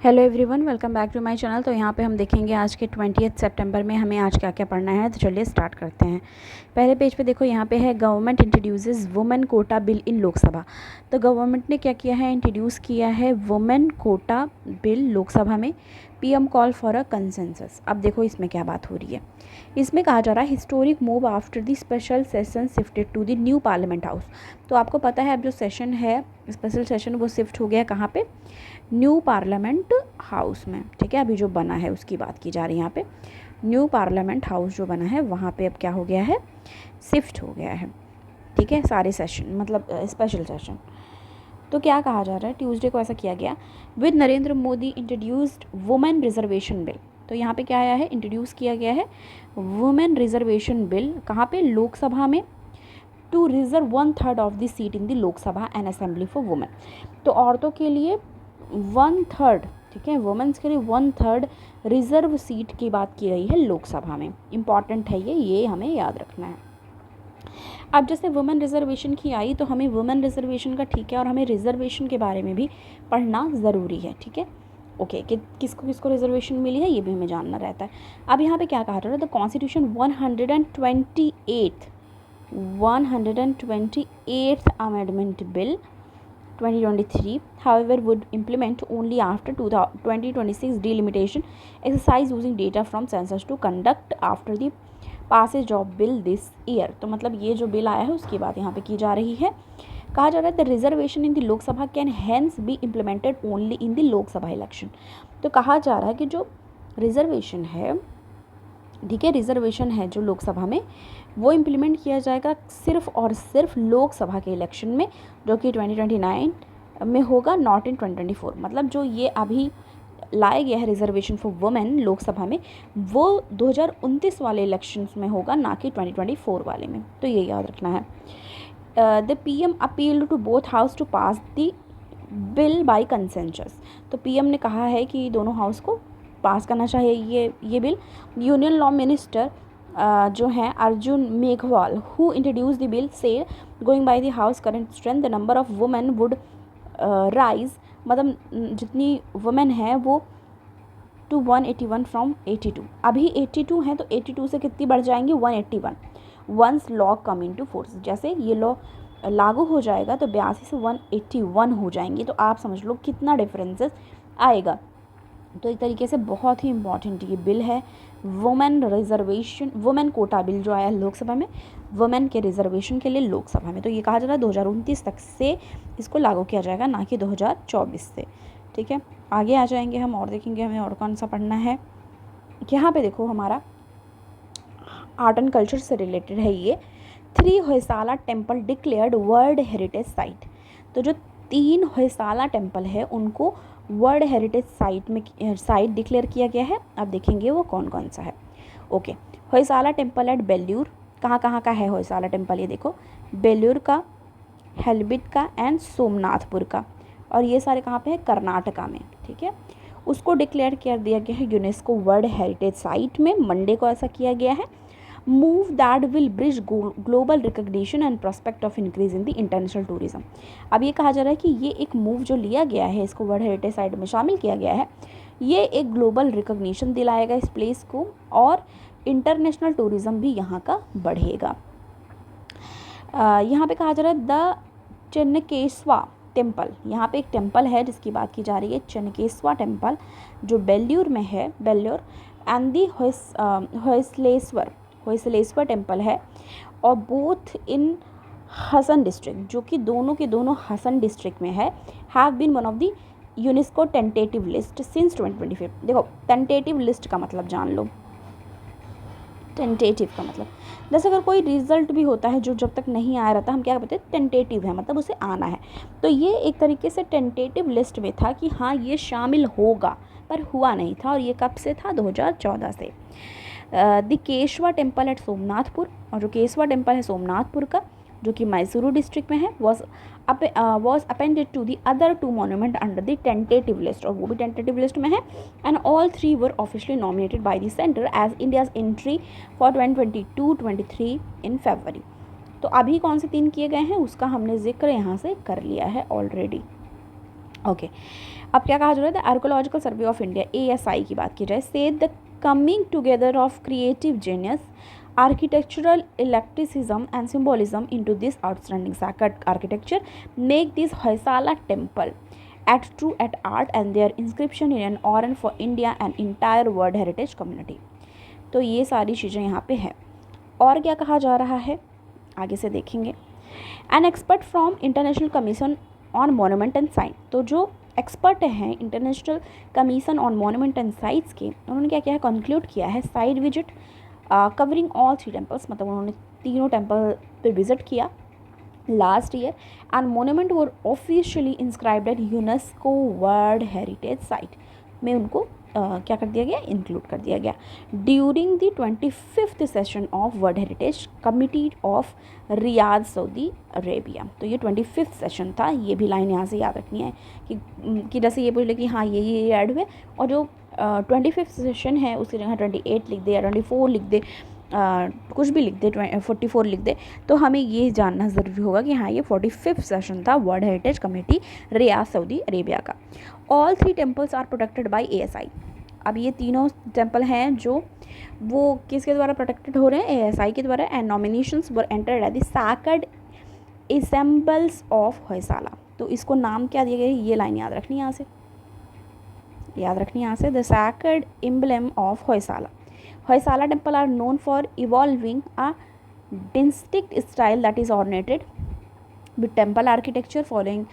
Hello everyone, welcome back to my channel. तो यहाँ पे हम देखेंगे आज के 20 सितंबर में हमें आज क्या क्या पढ़ना है। तो चलिए स्टार्ट करते हैं। पहले पेज पे देखो, यहाँ पे है government introduces women quota bill in Lok Sabha. तो गवर्नमेंट ने क्या किया है, इंट्रोड्यूस किया है वुमेन कोटा बिल लोकसभा में। PM call for a consensus. अब देखो इसमें क्या बात हो रही है। इसमें कहा जा रहा है historic move after the special session shifted to the new parliament house. तो आपको पता है अब जो सेशन है, स्पेशल सेशन, वो शिफ्ट हो गया कहाँ पे, न्यू पार्लियामेंट हाउस में। ठीक है, अभी जो बना है उसकी बात की जा रही है यहाँ पे। न्यू पार्लियामेंट हाउस जो बना है वहाँ पे अब क्या हो गया है, शिफ्ट हो गया है। ठीक है, सारे सेशन मतलब स्पेशल सेशन। तो क्या कहा जा रहा है, ट्यूसडे को ऐसा किया गया, with Narendra Modi introduced women reservation bill. तो यहाँ पे क्या आया है, इंट्रोड्यूस किया गया है वुमेन रिजर्वेशन बिल। कहाँ पे, लोकसभा में। To reserve 1/3 of the seat in the Lok Sabha and assembly for women. तो औरतों के लिए 1/3, ठीक है, वुमेन्स के लिए 1/3 रिजर्व सीट की बात की गई है लोकसभा में। इम्पॉर्टेंट है ये हमें याद रखना है। अब जैसे वुमेन रिजर्वेशन की आई तो हमें वुमेन रिजर्वेशन का ठीक है, और हमें रिजर्वेशन के बारे में भी पढ़ना ज़रूरी है। ठीक है, ओके, कि किसको किसको रिजर्वेशन मिली है ये भी हमें जानना रहता है। अब यहाँ पे क्या कहा जा रहा है, the constitution 128th amendment bill 2023, however, would implement only after 2026 delimitation exercise using data from census to conduct after the passage of bill this year। तो मतलब ये जो बिल आया है उसकी बात यहाँ पे की जा रही है। कहा जा रहा है the reservation in the Lok Sabha can hence be implemented only in the Lok Sabha election. तो कहा जा रहा है कि जो रिजर्वेशन है, ठीक है, रिजर्वेशन है जो लोकसभा में, वो इम्प्लीमेंट किया जाएगा सिर्फ और सिर्फ लोकसभा के इलेक्शन में, जो कि 2029 में होगा, नॉट इन 2024। मतलब जो ये अभी लाया गया है रिजर्वेशन फॉर वुमेन लोकसभा में, वो 2029 वाले इलेक्शंस में होगा, ना कि 2024 वाले में। तो ये याद रखना है। The PM appealed to both house to pass the bill by consensus. तो पीएम ने कहा है कि दोनों हाउस को पास करना चाहिए ये बिल। यूनियन लॉ मिनिस्टर जो हैं Arjun Meghwal, who introduce the bill, say going by the house current strength the number of women would rise. मतलब जितनी वुमेन है वो टू 181 फ्रॉम 82। अभी 82 हैं, तो 82 से कितनी बढ़ जाएंगी, 181 once law come into force. जैसे ये लॉ लागू हो जाएगा तो 82 से 181 हो जाएंगे। तो आप समझ लो कितना डिफरेंसेस आएगा। तो एक तरीके से बहुत ही इम्पॉर्टेंट ये बिल है, women reservation, women quota bill जो आया लोकसभा में, वुमेन के रिजर्वेशन के लिए लोकसभा में। तो ये कहा जा रहा है 2029 तक से इसको लागू किया जाएगा, ना कि 2024 से। ठीक है, आगे आ जाएंगे हम और देखेंगे हमें और कौन सा पढ़ना है। यहाँ पे देखो हमारा आर्ट एंड कल्चर से रिलेटेड है ये। 3 Hoysala temple declared world heritage site. तो जो 3 होयसाला टेम्पल है उनको वर्ल्ड हेरिटेज साइट डिक्लेयर किया गया है। अब देखेंगे वो कौन कौन सा है। Okay, Hoysala temple at Belur. कहाँ का है होयसाला टेम्पल, ये देखो, बेल्लूर का, हेल्बिट का एंड सोमनाथपुर का। और ये सारे कहाँ पे है, कर्नाटका में। ठीक है, उसको डिक्लेयर कर दिया गया है यूनेस्को वर्ल्ड हेरिटेज साइट में। मंडे को ऐसा किया गया है। Move that will bridge global recognition and prospect of increase in the international tourism. अब ये कहा जा रहा है कि ये एक मूव जो लिया गया है, इसको वर्ल्ड हेरिटेज साइट में शामिल किया गया है, ये एक ग्लोबल रिकग्निशन दिलाएगा इस प्लेस को, और इंटरनेशनल टूरिज्म भी यहाँ का बढ़ेगा। यहाँ पे कहा जा रहा है द चन्नकेस्वा टेम्पल। यहाँ पे एक टेम्पल है जिसकी बात की जा रही है, चन्नकेस्वा टेम्पल, जो बेल्लूर में है, Belur. And the Hoysaleswara temple है, और बोथ इन हसन डिस्ट्रिक्ट, जो कि दोनों के दोनों हसन डिस्ट्रिक्ट में है, have been one of the UNESCO tentative list since 2025। देखो टेंटेटिव लिस्ट का मतलब जान लो। टेंटेटिव का मतलब, जैसे अगर कोई रिजल्ट भी होता है जो जब तक नहीं आया रहता, हम क्या कहते हैं, टेंटेटिव है, मतलब उसे आना है। तो ये एक तरीके से टेंटेटिव लिस्ट में था कि हाँ ये शामिल होगा, पर हुआ नहीं था। और ये कब से था, 2014 से। The Keshwa temple at Somnathpur, और जो केशवा टेम्पल है सोमनाथपुर का, जो कि मैसूरू डिस्ट्रिक्ट में है, was appended to the other 2 monument under the tentative list, और वो भी टेंटेटिव लिस्ट में है। And all 3 were officially nominated by the centre as India's entry for 2022-23 in February. तो अभी कौन से 3 किए गए हैं उसका हमने जिक्र यहाँ से कर लिया है ऑलरेडी। ओके अब क्या कहा जा रहा है, the archaeological survey of India ASI की बात की जाए, से the coming together of creative genius architectural eclecticism and symbolism into this outstanding sacred architecture make this Hoysala temple at true at art and their inscription in an honor for India and entire world heritage community. तो ये सारी चीज़ें यहाँ पे है। और क्या कहा जा रहा है आगे से देखेंगे। An expert from international commission on monument and site, तो जो एक्सपर्ट हैं international commission on monument and sites के, उन्होंने क्या किया है, कंक्लूड किया है site visit covering all 3 temples, मतलब उन्होंने तीनों टेम्पल पे विजिट किया last year, and monument were officially inscribed at UNESCO world heritage site में उनको क्या कर दिया गया, इंक्लूड कर दिया गया during the 25th session of world heritage committee of Riyadh Saudi Arabia. तो ये 25th सेशन था, ये भी लाइन यहाँ से याद रखनी है कि जैसे ये पूछ ले कि हाँ ये ऐड हुए, और जो 25th सेशन है उसकी जगह 28 लिख दे या 24 लिख दे, कुछ भी लिख दे, 44 लिख दे, तो हमें ये जानना ज़रूरी होगा कि हाँ ये 45th सेशन था World Heritage Committee Riyadh Saudi Arabia का। All 3 temples are protected by ASI। अब ये तीनों टेम्पल हैं जो वो किसके द्वारा प्रोटेक्टेड हो रहे हैं, ASI के द्वारा, and nominations were entered at the sacred ensembles of Hoysala. तो इसको नाम क्या दिया गया, ये लाइन याद रखनी है यहाँ से, याद रखनी यहाँ से, the sacred emblem of Hoysala. Hoysala temple are known for evolving a distinct style that is ornated with temple architecture. Following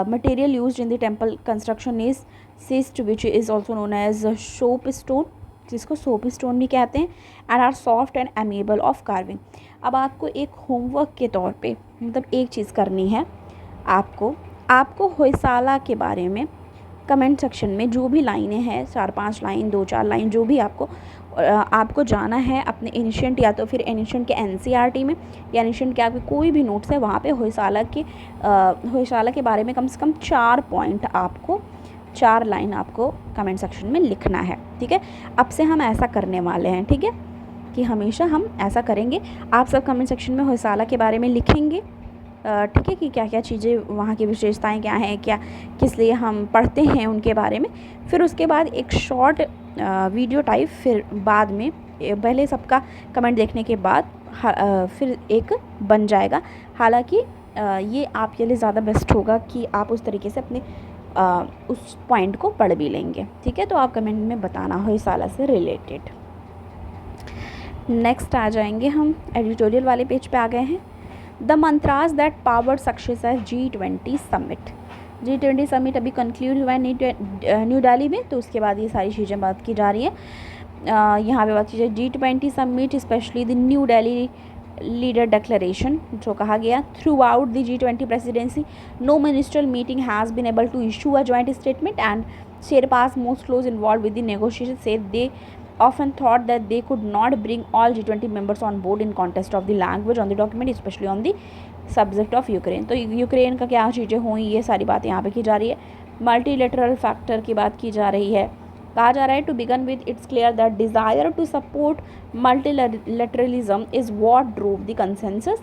material used in the temple construction is schist, which is also known as soapstone, जिसको soapstone भी कहते हैं, and are soft and amenable of carving. अब आपको एक homework के तौर पे मतलब एक चीज़ करनी है, आपको होयसाला के बारे में कमेंट सेक्शन में जो भी लाइनें हैं, 4-5 लाइन, 2-4 लाइन, जो भी आपको जाना है अपने एनिशिएंट या तो फिर एनिशिएंट के NCERT में या एनिशिएंट के आपके कोई भी नोट्स है वहाँ पे होयसाला के बारे में कम से कम 4 पॉइंट आपको, 4 लाइन आपको कमेंट सेक्शन में लिखना है। ठीक है, अब से हम ऐसा करने वाले हैं, ठीक है, कि हमेशा हम ऐसा करेंगे। आप सब कमेंट सेक्शन में होयसाला के बारे में लिखेंगे, ठीक है, कि क्या क्या चीज़ें वहाँ की विशेषताएं क्या हैं, क्या किस लिए हम पढ़ते हैं उनके बारे में। फिर उसके बाद एक शॉर्ट वीडियो टाइप, फिर बाद में पहले सबका कमेंट देखने के बाद फिर एक बन जाएगा। हालांकि ये आपके लिए ज़्यादा बेस्ट होगा कि आप उस तरीके से अपने उस पॉइंट को पढ़ भी लेंगे। ठीक है, तो आप कमेंट में बताना होयसाला से रिलेटेड। नेक्स्ट आ जाएंगे हम एडिटोरियल वाले पेज पे आ गए हैं। The mantras that powered success है G20 समिट। G20 समिट अभी कंक्लूड हुआ है न्यू दिल्ली में, तो उसके बाद ये सारी चीज़ें बात की जा रही है। यहाँ पे बात की जाए G20 summit, specially the new Delhi leader declaration, जो कहा गया throughout the G20 presidency no ministerial meeting has been able to issue a joint statement, and sherpas most close involve with the negotiation said they often thought that they could not bring all G20 members on board in context of the language on the document, especially on the subject of Ukraine। तो Ukraine का क्या चीज़ें हुई, ये सारी बातें यहाँ पे की जा रही है। मल्टीलेटरल फैक्टर की बात की जा रही है। कहा जा रहा है to begin with it's clear that desire to support multilateralism is what drove the consensus.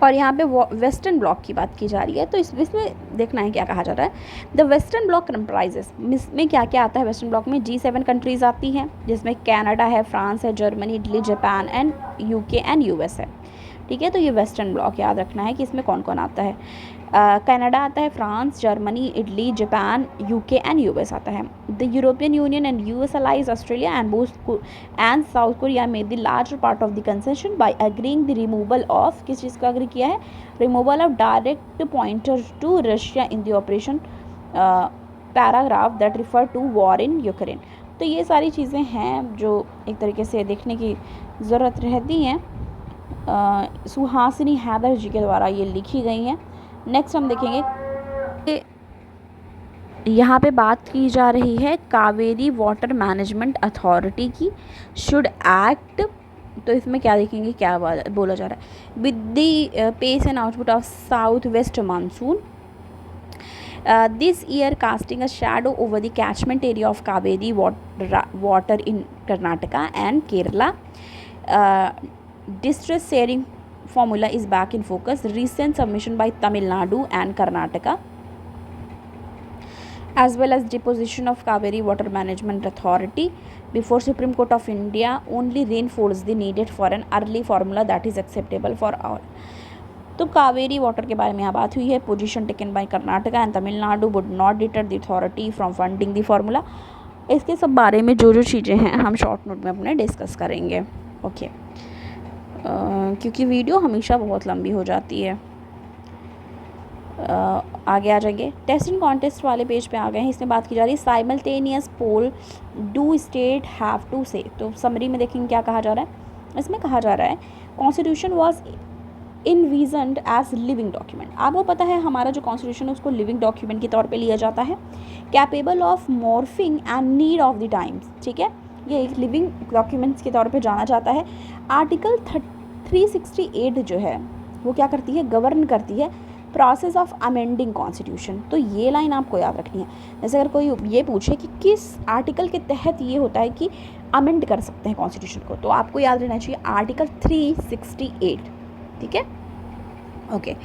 और यहाँ पे वेस्टर्न ब्लॉक की बात की जा रही है, तो इसमें देखना है क्या कहा जा रहा है। द वेस्टर्न ब्लॉक कंप्राइजेस, में क्या क्या आता है वेस्टर्न ब्लॉक में, G7 कंट्रीज़ आती हैं, जिसमें कनाडा है, फ्रांस है, Germany, Italy, Japan and UK and US है। ठीक है, तो ये वेस्टर्न ब्लॉक याद रखना है कि इसमें कौन कौन आता है। कनाडा आता है, France, Germany, Italy, Japan, UK and US आता है। The European Union and US allies Australia and South Korea made the larger part of the concession by agreeing the removal of, किस चीज़ का अग्री किया है, removal of direct pointer to Russia in the operation paragraph that refer to war in Ukraine. तो ये सारी चीज़ें हैं जो एक तरीके से देखने की ज़रूरत रहती हैं। सुहासिनी हैदर जी के द्वारा ये लिखी गई हैं। नेक्स्ट हम देखेंगे, यहाँ पे बात की जा रही है कावेरी वाटर मैनेजमेंट अथॉरिटी की शुड एक्ट। तो इसमें क्या देखेंगे, क्या बोला जा रहा है, with the pace and output of south west monsoon this year casting a shadow over the catchment area of Kaveri water in Karnataka and Kerala. Distress sharing formula is back in focus. Recent submission by Tamil Nadu and Karnataka, as well as deposition of Kaveri Water Management Authority before Supreme Court of India, only reinforce the needed for an early formula that is acceptable for all. तो Kaveri water के बारे में यहाँ बात हुई है. Position taken by Karnataka and Tamil Nadu would not deter the authority from funding the formula. इसके सब बारे में जो चीज़ें हैं हम शॉर्ट नोट में अपने डिस्कस करेंगे. ओके, क्योंकि वीडियो हमेशा बहुत लंबी हो जाती है. आगे आ जाएंगे. टेस्ट एंड कॉन्टेस्ट वाले पेज पे आ गए हैं. इसमें बात की जा रही है simultaneous poll do state have to say. तो समरी में देखेंगे क्या कहा जा रहा है. इसमें कहा जा रहा है constitution was envisioned as living document. आपको पता है हमारा जो कॉन्स्टिट्यूशन है उसको लिविंग डॉक्यूमेंट के तौर पे लिया जाता है, capable of morphing and need of the times. ठीक है, ये एक लिविंग डॉक्यूमेंट्स के तौर पे जाना जाता है. आर्टिकल 368 जो है वो क्या करती है, गवर्न करती है प्रोसेस ऑफ अमेंडिंग कॉन्स्टिट्यूशन. तो ये लाइन आपको याद रखनी है. जैसे अगर कोई ये पूछे कि किस आर्टिकल के तहत ये होता है कि अमेंड कर सकते हैं कॉन्स्टिट्यूशन को, तो आपको याद रहना चाहिए आर्टिकल 368. ठीक है, ओके.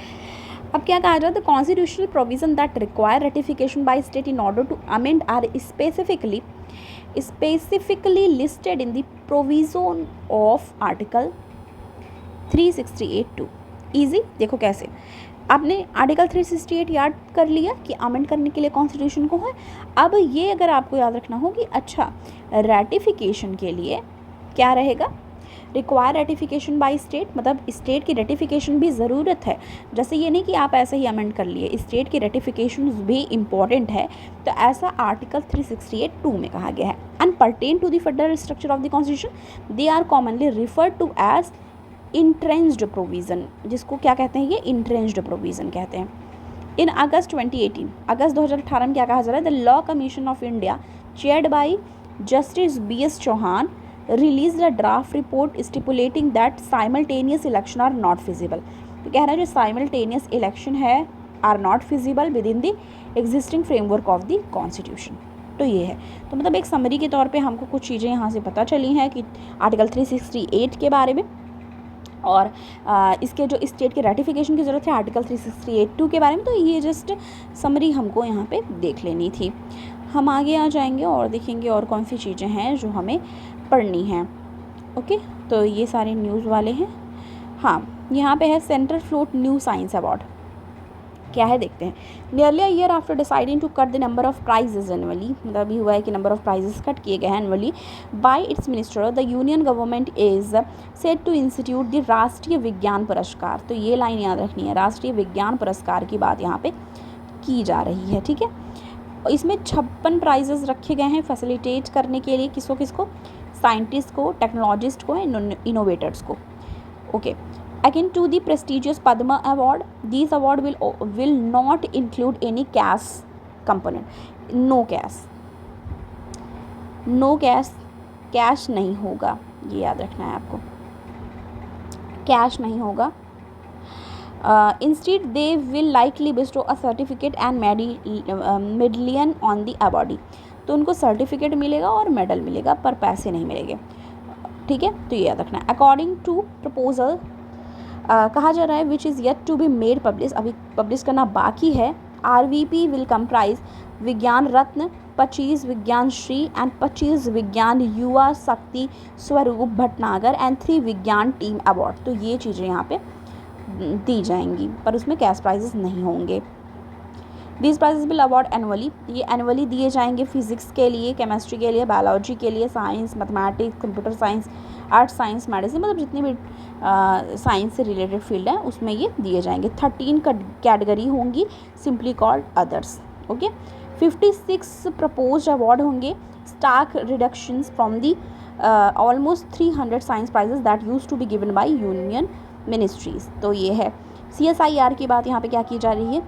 अब क्या कहा जाता है, constitutional provision that require ratification by state in order to amend are specifically listed in the provision of article 368(2). Easy, देखो कैसे. आपने आर्टिकल 368 याद कर लिया कि अमेंड करने के लिए कॉन्स्टिट्यूशन को है. अब ये अगर आपको याद रखना हो कि अच्छा रेटिफिकेशन के लिए क्या रहेगा, रिक्वायर रेटिफिकेशन बाय स्टेट, मतलब स्टेट की रेटिफिकेशन भी ज़रूरत है. जैसे ये नहीं कि आप ऐसे ही अमेंड कर लिए, स्टेट की रेटिफिकेशन भी इम्पॉर्टेंट है. तो ऐसा आर्टिकल 368(2) में कहा गया है. And pertain to the federal structure of the constitution, they are commonly referred to as entrenched provision. जिसको क्या कहते हैं, ये इंट्रेंस्ड प्रोविज़न कहते हैं. इन अगस्त 2018, अगस्त 2018 में क्या कहा जा रहा है, the Law Commission of India chaired by Justice BS Chauhan release the draft report stipulating that simultaneous election are not feasible. तो कह रहा है जो साइमल्टेनियस इलेक्शन है are not feasible within the existing framework of the constitution. तो ये है. तो मतलब एक समरी के तौर पे हमको कुछ चीज़ें यहाँ से पता चली हैं कि आर्टिकल 368 के बारे में, और इसके जो स्टेट के रेटिफिकेशन की ज़रूरत है आर्टिकल 368(2) के बारे में. तो ये जस्ट समरी हमको यहाँ पे देख लेनी थी. हम आगे आ जाएंगे और देखेंगे और कौन सी चीज़ें हैं जो हमें पढ़नी हैं. ओके, तो ये सारे न्यूज़ वाले हैं. हाँ, यहाँ पे है central float new science award. क्या है देखते हैं. Nearly a year after deciding to cut the number of prizes annually, मतलब अभी हुआ है कि नंबर ऑफ प्राइजेस कट किए गए हैं annually by its minister, the union government is set to institute the Rashtriya Vigyan पुरस्कार. तो ये लाइन याद रखनी है, राष्ट्रीय विज्ञान पुरस्कार की बात यहाँ पे की जा रही है. ठीक है, इसमें 56 प्राइजेस रखे गए हैं फैसिलिटेट करने के लिए. किसको, साइंटिस्ट को, टेक्नोलॉजिस्ट को, इनोवेटर्स को. Okay, akin to the prestigious Padma Award, these award will not include any cash component. No cash नहीं होगा, ये याद रखना है आपको. कैश नहीं होगा. Instead they will likely bestow a certificate and medallion on the awardee. तो उनको सर्टिफिकेट मिलेगा और मेडल मिलेगा, पर पैसे नहीं मिलेंगे. ठीक है, तो ये याद रखना है. अकॉर्डिंग टू प्रपोजल कहा जा रहा है which is yet to be made publish, अभी पब्लिश करना बाकी है. RVP विल कंप्राइज विज्ञान रत्न, 25 विज्ञान श्री एंड 25 विज्ञान युवा शक्ति स्वरूप भटनागर एंड 3 विज्ञान टीम अवार्ड. तो ये चीज़ें यहाँ पे दी जाएंगी, पर उसमें कैश प्राइजेस नहीं होंगे. These prizes will award annually, ये एनुअली दिए जाएंगे फिजिक्स के लिए, केमिस्ट्री के लिए, बायोलॉजी के लिए, science, mathematics, computer science, art science, medicine, मतलब जितनी भी साइंस से रिलेटेड फील्ड है उसमें ये दिए जाएंगे. 13 कैटेगरी होंगी, simply called others. Okay, 56 proposed award होंगे. Stark reductions from the almost 300 science prizes that used to be given by union ministries. तो ये है. CSIR की बात यहाँ पे क्या की जा रही है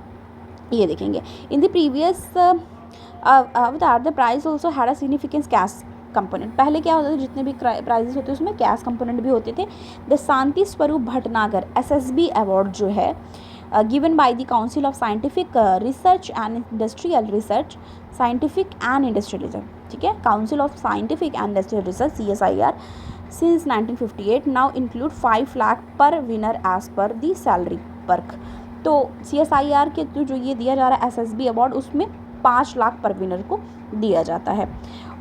ये देखेंगे. In the previous avatar the prize also had a significance cash component. पहले क्या होता था, जितने भी प्राइजेस होते उसमें कैश कंपोनेंट भी होते थे. The Shanti Swarup Bhatnagar SSB award जो है given by the council of scientific research and industrial research, scientific and industrial research. ठीक है, council of scientific and industrial research CSIR since 1958 now include 5 lakh per winner as per the salary perk। तो CSIR के through जो ये दिया जा रहा है SSB अवार्ड, उसमें 5 लाख पर विनर को दिया जाता है।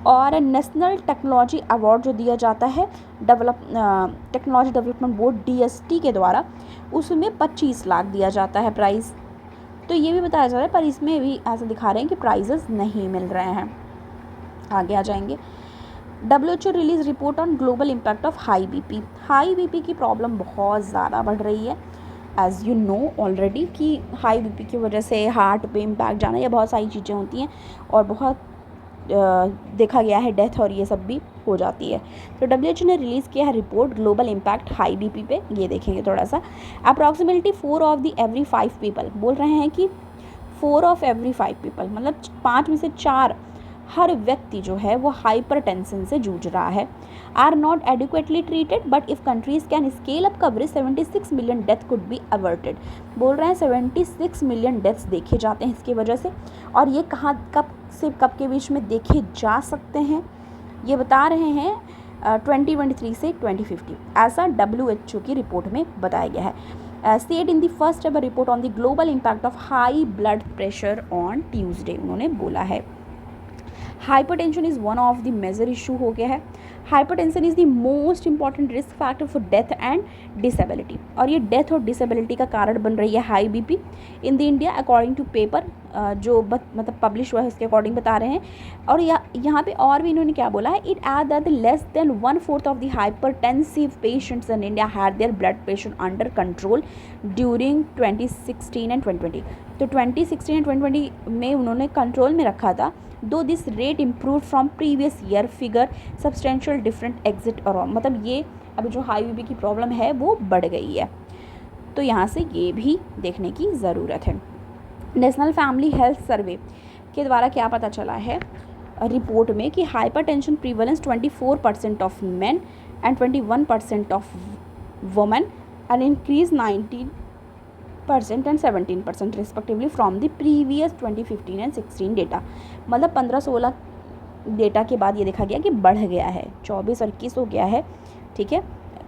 और नेशनल टेक्नोलॉजी अवार्ड जो दिया जाता है टेक्नोलॉजी डेवलपमेंट बोर्ड DST के द्वारा, उसमें 25 लाख दिया जाता है प्राइज़। तो ये भी बताया जा रहा है, पर इसमें भी ऐसा दिखा रहे हैं कि प्राइजेस नहीं मिल रहे हैं। आगे आ जाएंगे। WHO release report on global impact of high BP। High BP की प्रॉब्लम बहुत ज़्यादा बढ़ रही है, एज़ यू नो ऑलरेडी, कि हाई BP की वजह से हार्ट पे इम्पैक्ट जाना, या बहुत सारी चीज़ें होती हैं, और बहुत देखा गया है डेथ और ये सब भी हो जाती है। तो WHO ने रिलीज़ किया है report global impact high BP पे, ये देखेंगे थोड़ा सा। Approximately 4 of the every 5 people, बोल रहे हैं कि 4 ऑफ एवरी 5 पीपल, मतलब 5 में से 4 हर व्यक्ति जो है वो हाइपरटेंशन से जूझ रहा है। Are not adequately treated, but if countries can scale up coverage 76 million death could be averted. बोल रहे हैं 76 मिलियन डेथ्स देखे जाते हैं इसकी वजह से, और ये कहाँ कब से कब के बीच में देखे जा सकते हैं, ये बता रहे हैं 2023 से 2050, ऐसा WHO की रिपोर्ट में बताया गया है। State in the first ever report on the global impact of high blood pressure on Tuesday, उन्होंने बोला है। Hypertension is one of the major issue हो गया है। Hypertension is the most important risk factor for death and disability, और ये death और disability का कारण बन रही है high BP in the India, according to paper जो मतलब पब्लिश हुआ है उसके अकॉर्डिंग बता रहे हैं। और यहाँ पे और भी इन्होंने क्या बोला है, it add that less than 1/4 of the hypertensive patients in India had their blood pressure under control during 2016 and 2020। तो 2016 एंड 2020 में उन्होंने कंट्रोल में रखा था, दो this rate improve from previous year figure substantial different exit और, मतलब ये अभी जो हाई BP की प्रॉब्लम है वो बढ़ गई है। तो यहाँ से ये भी देखने की ज़रूरत है। नेशनल फैमिली हेल्थ सर्वे के द्वारा क्या पता चला है रिपोर्ट में कि hypertension prevalence 24% of men and 21% of women and increase 19% and 17% respectively from the previous 2015 and 16 data. मतलब 15-16 डेटा के बाद ये देखा गया कि बढ़ गया है, 24 और 21 हो गया है, ठीक है,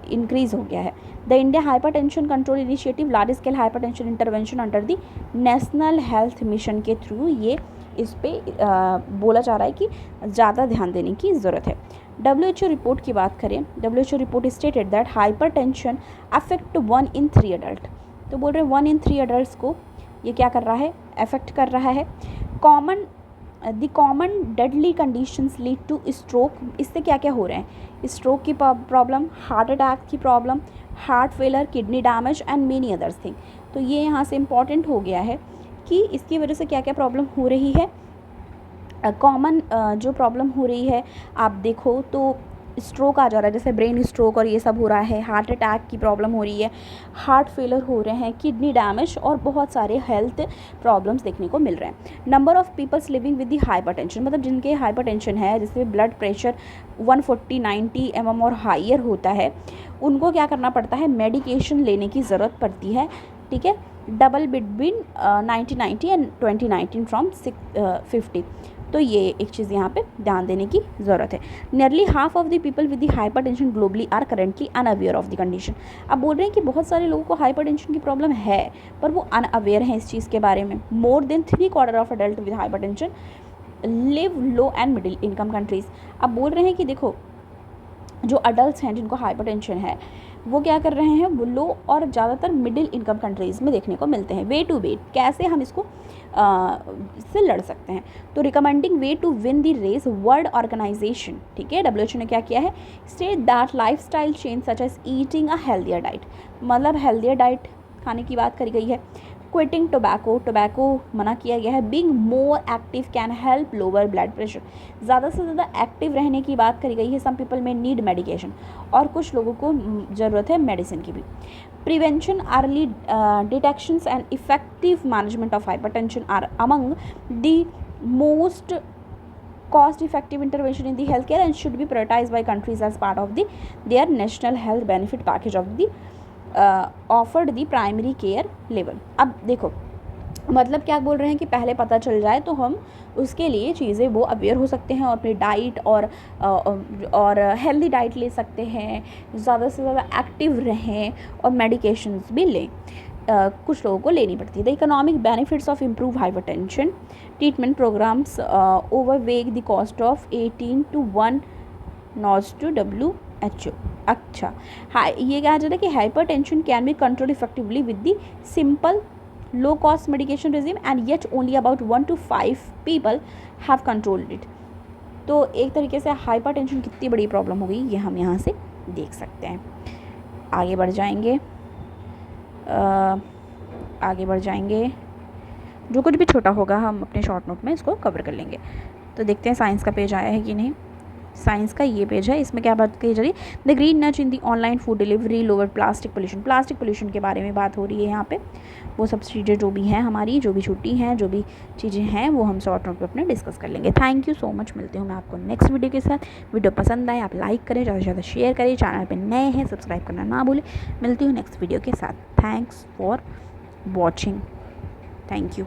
इंक्रीज़ हो गया है। The India hypertension control initiative large scale hypertension intervention under the national health mission के थ्रू ये इस पे बोला जा रहा है कि ज़्यादा ध्यान देने की ज़रूरत है। WHO रिपोर्ट की बात करें, WHO report stated that hypertension affect 1 in 3 adult. तो बोल रहे हैं 1 in 3 एडल्ट्स को ये क्या कर रहा है, अफेक्ट कर रहा है। The common deadly conditions lead two stroke, इससे क्या क्या हो रहे हैं, स्ट्रोक की प्रॉब्लम, हार्ट अटैक की problem, heart failure, kidney damage and many others thing. तो ये यहाँ से इम्पॉर्टेंट हो गया है कि इसकी वजह से क्या क्या प्रॉब्लम हो रही है। कॉमन जो प्रॉब्लम हो रही है आप देखो तो स्ट्रोक आ जा रहा है, जैसे ब्रेन स्ट्रोक और ये सब हो रहा है, हार्ट अटैक की प्रॉब्लम हो रही है, हार्ट फेलर हो रहे हैं, किडनी डैमेज और बहुत सारे हेल्थ प्रॉब्लम्स देखने को मिल रहे हैं। Number of peoples living with the hypertension, मतलब जिनके हाइपरटेंशन है, जैसे ब्लड प्रेशर 140/90 mm और हाइयर होता है, उनको क्या करना पड़ता है, मेडिकेशन लेने की ज़रूरत पड़ती है, ठीक है, डबल बिटवीन 1990 एंड 2019 फ्रॉम 50। तो ये एक चीज़ यहाँ पे ध्यान देने की ज़रूरत है। Nearly half of the people with the hypertension globally are currently unaware of the condition. अब बोल रहे हैं कि बहुत सारे लोगों को हाइपरटेंशन की प्रॉब्लम है पर वो अनअवेयर हैं इस चीज़ के बारे में। More than 3/4 of adult with hypertension live low and middle income countries. अब बोल रहे हैं कि देखो जो अडल्ट हैं जिनको हाइपरटेंशन है वो क्या कर रहे हैं, वो लो और ज़्यादातर मिडिल इनकम कंट्रीज़ में देखने को मिलते हैं। वे टू वे कैसे हम इसको से लड़ सकते हैं, तो recommending way to win the race world organisation, ठीक है, WHO ने क्या किया है, state that lifestyle change such as eating a healthier diet, मतलब हेल्दियर डाइट खाने की बात करी गई है। क्विटिंग टोबैको मना किया गया है। Being more active can help lower blood pressure, ज़्यादा से ज़्यादा एक्टिव रहने की बात करी गई है। Some people may need medication, और कुछ लोगों को ज़रूरत है मेडिसिन की भी। Prevention, early detections and effective management of hypertension are among the most cost effective intervention in the healthcare and should be prioritized by countries as part of their national health benefit package of the offered the primary care level। अब देखो मतलब क्या बोल रहे हैं कि पहले पता चल जाए तो हम उसके लिए चीज़ें वो अवेयर हो सकते हैं और अपनी डाइट और हेल्दी डाइट ले सकते हैं, ज़्यादा से ज़्यादा एक्टिव रहें और मेडिकेशंस भी लें। कुछ लोगों को लेनी पड़ती है। The economic benefits of improve hypertension treatment programmes ओवरवेग the cost of 18 to 1 notes to WHO। अच्छा, हाँ, ये कहा जाता है कि हाइपरटेंशन can be control effectively with the simple low cost medication regime and yet only about 1 to 5 people have controlled it। तो एक तरीके से हाइपरटेंशन कितनी बड़ी प्रॉब्लम हो गई ये हम यहाँ से देख सकते हैं। आगे बढ़ जाएंगे, जो कुछ भी छोटा होगा हम अपने शॉर्ट नोट में इसको कवर कर लेंगे। तो देखते हैं साइंस का पेज आया है कि नहीं। साइंस का ये पेज है, इसमें क्या बात कही जा रही है, the green Nach in the online food delivery lower plastic pollution के बारे में बात हो रही है यहाँ पे। वो सब चीज़ें जो भी हैं हमारी, जो भी छुट्टी हैं, जो भी चीज़ें हैं वो हम शॉर्ट नोट पे अपने डिस्कस कर लेंगे। Thank you so much. मिलती हूँ मैं आपको नेक्स्ट वीडियो के साथ। वीडियो पसंद आए आप लाइक करें, ज़्यादा से ज़्यादा शेयर करें, चैनल पर नए हैं सब्सक्राइब करना ना भूलें। मिलती हूँ नेक्स्ट वीडियो के साथ। Thanks for watching. Thank you.